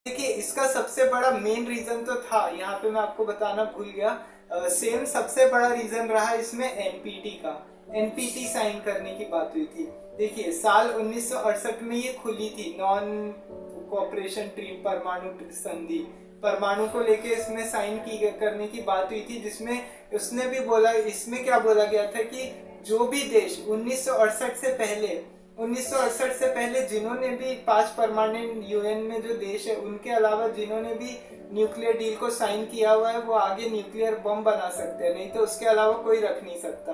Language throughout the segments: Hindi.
देखिए इसका सबसे बड़ा मेन रीजन तो था, यहाँ पे मैं आपको बताना भूल गया, सेम सबसे बड़ा रीजन रहा इसमें एनपीटी का। एनपीटी साइन करने की बात हुई थी। देखिए साल 1968 में ये खुली थी, नॉन कोऑपरेशन ट्रीट परमाणु संधि, परमाणु को लेके इसमें साइन की करने की बात हुई थी, जिसमें उसने भी बोला, इसमें क्या बोला गया था कि जो भी देश 1968 से पहले 1968 से पहले जिन्होंने भी 5 परमानेंट यूएन में जो देश है उनके अलावा जिन्होंने भी न्यूक्लियर डील को साइन किया हुआ है वो आगे न्यूक्लियर बम बना सकते हैं, नहीं तो उसके अलावा कोई रख नहीं सकता।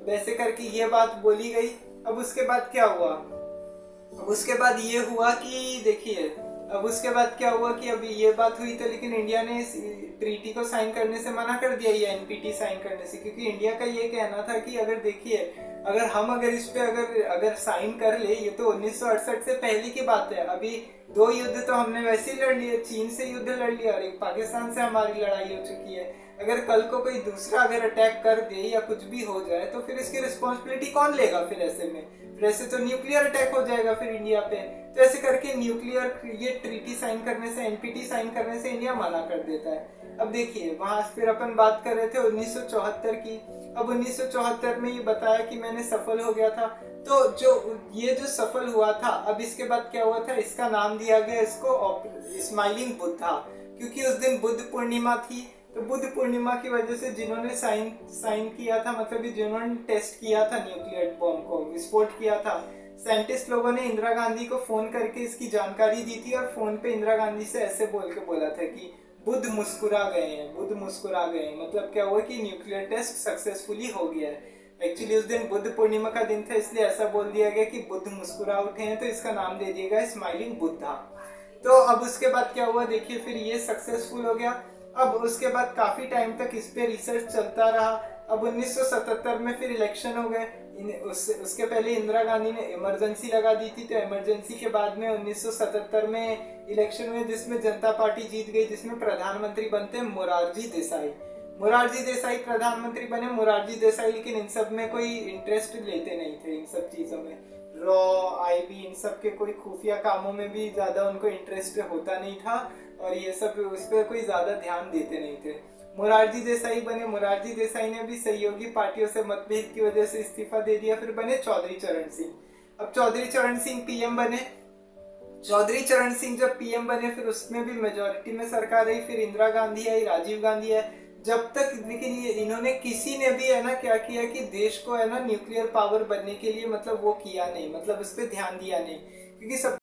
वैसे करके ये बात बोली गई। अब उसके बाद क्या हुआ, अब उसके बाद ये हुआ कि देखिए, अब उसके बाद क्या हुआ कि अभी ये बात हुई तो लेकिन इंडिया ने इस ट्रीटी को साइन करने से मना कर दिया, ये एनपीटी साइन करने से, क्योंकि इंडिया का ये कहना था कि अगर देखिए अगर हम अगर इस पे अगर साइन कर ले, ये तो 1968 से पहले की बात है, अभी 2 युद्ध तो हमने वैसे ही लड़ लिए, चीन से युद्ध लड़ लिया और एक पाकिस्तान से हमारी लड़ाई हो चुकी है। अगर कल को कोई दूसरा अगर अटैक कर दे या कुछ भी हो जाए तो फिर इसकी रिस्पॉन्सिबिलिटी कौन लेगा फिर ऐसे में, फिर ऐसे तो न्यूक्लियर अटैक हो जाएगा फिर इंडिया पे। तो ऐसे करके न्यूक्लियर ये ट्रीटी साइन करने से, एनपीटी साइन करने से इंडिया मना कर देता है। अब देखिए वहां फिर अपन बात कर रहे थे 1974 की। अब 1974 में ये बताया कि मैंने सफल हो गया था, तो जो सफल हुआ था, अब इसके बाद क्या हुआ था, इसका नाम दिया गया इसको स्माइलिंग बुद्धा, क्योंकि उस दिन बुद्ध पूर्णिमा थी। तो बुद्ध पूर्णिमा की वजह से जिन्होंने साइन किया था, मतलब जिन्होंने टेस्ट किया था न्यूक्लियर बॉम्ब को, विस्फोट किया था, साइंटिस्ट लोगों ने इंदिरा गांधी को फोन करके इसकी जानकारी दी थी और फोन पे इंदिरा गांधी से ऐसे बोल के बोला था कि बुद्ध मुस्कुरा गए हैं, बुद्ध मुस्कुरा गए हैं, मतलब क्या हुआ कि न्यूक्लियर टेस्ट सक्सेसफुली हो गया है। एक्चुअली उस दिन बुद्ध पूर्णिमा का दिन था, इसलिए ऐसा बोल दिया गया कि बुद्ध मुस्कुरा उठे हैं, तो इसका नाम दे दिया गया स्माइलिंग बुद्धा। तो अब उसके बाद क्या हुआ, देखिए फिर ये सक्सेसफुल हो गया। अब उसके बाद काफी टाइम तक इस पे रिसर्च चलता रहा। अब 1977 में फिर इलेक्शन हो गए। उसके पहले इंदिरा गांधी ने इमरजेंसी लगा दी थी, तो इमरजेंसी के बाद में 1977 में इलेक्शन हुए जिसमें जनता पार्टी जीत गई, जिसमें प्रधानमंत्री बनते मोरारजी देसाई। मोरारजी देसाई प्रधानमंत्री बने। मोरारजी देसाई लेकिन इन सब में कोई इंटरेस्ट लेते नहीं थे, इन सब चीजों में, रॉ आईबी इन सब के कोई खुफिया कामों में भी ज्यादा उनको इंटरेस्ट होता नहीं था और ये सब उस पर कोई ज्यादा ध्यान देते नहीं थे। मोरारजी देसाई बने। मोरारजी देसाई ने भी सहयोगी पार्टियों से मतभेद की वजह से इस्तीफा दे दिया, फिर बने चौधरी चरण सिंह। अब चौधरी चरण सिंह पीएम बने। चौधरी चरण सिंह जब पीएम बने फिर उसमें भी मेजोरिटी में सरकार आई, फिर इंदिरा गांधी आई, राजीव गांधी आई। जब तक लेकिन ये इन्होंने किसी ने भी है ना क्या किया कि देश को है ना न्यूक्लियर पावर बनने के लिए मतलब वो किया नहीं, मतलब उस पर ध्यान दिया नहीं, क्योंकि सब